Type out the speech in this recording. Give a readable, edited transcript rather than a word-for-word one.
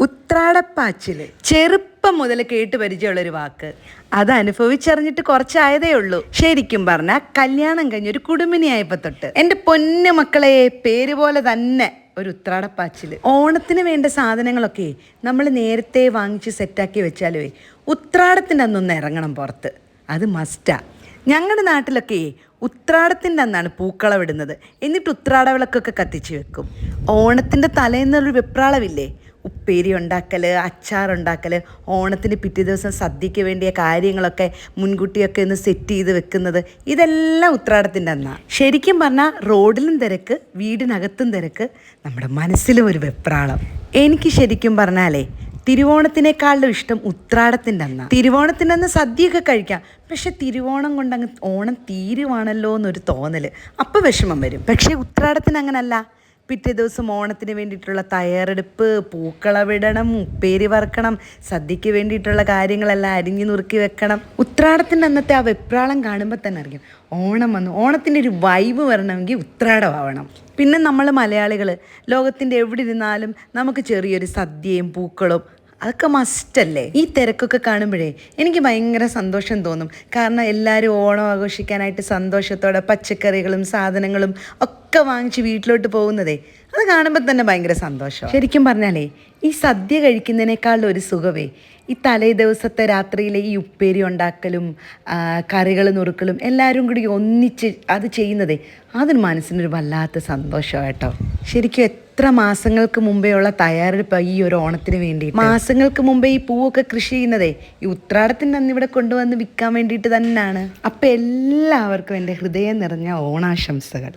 ഉത്രാടപ്പാച്ചില് ചെറുപ്പം മുതൽ കേട്ട് പരിചയമുള്ളൊരു വാക്ക്. അത് അനുഭവിച്ചറിഞ്ഞിട്ട് കുറച്ചായതേ ഉള്ളൂ. ശരിക്കും പറഞ്ഞാൽ കല്യാണം കഴിഞ്ഞൊരു കുടുംബിനിയായപ്പോ തൊട്ട് എൻ്റെ പൊന്നു മക്കളെ പേര് പോലെ തന്നെ ഒരു ഉത്രാടപ്പാച്ചില്. ഓണത്തിന് വേണ്ട സാധനങ്ങളൊക്കെ നമ്മൾ നേരത്തെ വാങ്ങിച്ച് സെറ്റാക്കി വെച്ചാലേ ഉത്രാടത്തിൻ്റെ അന്നൊന്ന് ഇറങ്ങണം പുറത്ത്. അത് മസ്റ്റാ. ഞങ്ങളുടെ നാട്ടിലൊക്കെ ഉത്രാടത്തിൻ്റെ അന്നാണ് പൂക്കളമിടുന്നത്. എന്നിട്ട് ഉത്രാട വിളക്കൊക്കെ കത്തിച്ച് വെക്കും. ഓണത്തിൻ്റെ തലേന്നൊരു വെപ്രാളമില്ലേ, ഉപ്പേരി ഉണ്ടാക്കൽ, അച്ചാറുണ്ടാക്കൽ, ഓണത്തിന് പിറ്റേ ദിവസം സദ്യയ്ക്ക് വേണ്ടിയ കാര്യങ്ങളൊക്കെ മുൻകൂട്ടിയൊക്കെ ഒന്ന് സെറ്റ് ചെയ്ത് വെക്കുന്നത്, ഇതെല്ലാം ഉത്രാടത്തിൻ്റെ അന്നാണ്. ശരിക്കും പറഞ്ഞാൽ റോഡിലും തിരക്ക്, വീടിനകത്തും തിരക്ക്, നമ്മുടെ മനസ്സിലും ഒരു വെപ്രാളം. എനിക്ക് ശരിക്കും പറഞ്ഞാലേ തിരുവോണത്തിനേക്കാളും ഇഷ്ടം ഉത്രാടത്തിൻ്റെ അന്നാണ്. തിരുവോണത്തിൻ്റെ അന്ന് സദ്യയൊക്കെ കഴിക്കാം, പക്ഷെ തിരുവോണം കൊണ്ടങ്ങ് ഓണം തീരുവാണല്ലോ എന്നൊരു തോന്നൽ, അപ്പം വിഷമം വരും. പക്ഷേ ഉത്രാടത്തിന് അങ്ങനല്ല. പിറ്റേ ദിവസം ഓണത്തിന് വേണ്ടിയിട്ടുള്ള തയ്യാറെടുപ്പ്, പൂക്കളവിടണം, ഉപ്പേരി വറുക്കണം, സദ്യയ്ക്ക് വേണ്ടിയിട്ടുള്ള കാര്യങ്ങളെല്ലാം അരിഞ്ഞു നുറുക്കി വെക്കണം. ഉത്രാടത്തിൻ്റെ അന്നത്തെ ആ വെപ്രാളം കാണുമ്പോൾ തന്നെ അറിയാം ഓണം വന്നു. ഓണത്തിൻ്റെ ഒരു വൈബ് വരണമെങ്കിൽ ഉത്രാടമാവണം. പിന്നെ നമ്മൾ മലയാളികൾ ലോകത്തിൻ്റെ എവിടെ ഇരുന്നാലും നമുക്ക് ചെറിയൊരു സദ്യയും പൂക്കളും അതൊക്കെ മസ്റ്റല്ലേ. ഈ തിരക്കൊക്കെ കാണുമ്പോഴേ എനിക്ക് ഭയങ്കര സന്തോഷം തോന്നും. കാരണം എല്ലാവരും ഓണം ആഘോഷിക്കാനായിട്ട് സന്തോഷത്തോടെ പച്ചക്കറികളും സാധനങ്ങളും ഒക്കെ വാങ്ങിച്ച് വീട്ടിലോട്ട് പോകുന്നതേ അത് കാണുമ്പോൾ തന്നെ ഭയങ്കര സന്തോഷം. ശരിക്കും പറഞ്ഞാലേ ഈ സദ്യ കഴിക്കുന്നതിനേക്കാളും ഒരു സുഖമേ ഈ തലേ ദിവസത്തെ രാത്രിയിലെ ഈ ഉപ്പേരി ഉണ്ടാക്കലും കറികൾ നുറുക്കലും എല്ലാവരും കൂടി ഒന്നിച്ച് അത് ചെയ്യുന്നതേ അതിന് മനസ്സിനൊരു വല്ലാത്ത സന്തോഷമാണ് കേട്ടോ. ശരിക്കും എത്ര മാസങ്ങൾക്ക് മുമ്പേ ഉള്ള തയ്യാറെടുപ്പ് ഈ ഒരു ഓണത്തിന് വേണ്ടി. മാസങ്ങൾക്ക് മുമ്പേ ഈ പൂവൊക്കെ കൃഷി ചെയ്യുന്നതേ ഈ ഉത്രാടത്തിൻ്റെ അന്ന് ഇവിടെ കൊണ്ടുവന്ന് വിൽക്കാൻ വേണ്ടിയിട്ട് തന്നെയാണ്. അപ്പം എല്ലാവർക്കും എൻ്റെ ഹൃദയം നിറഞ്ഞ ഓണാശംസകൾ.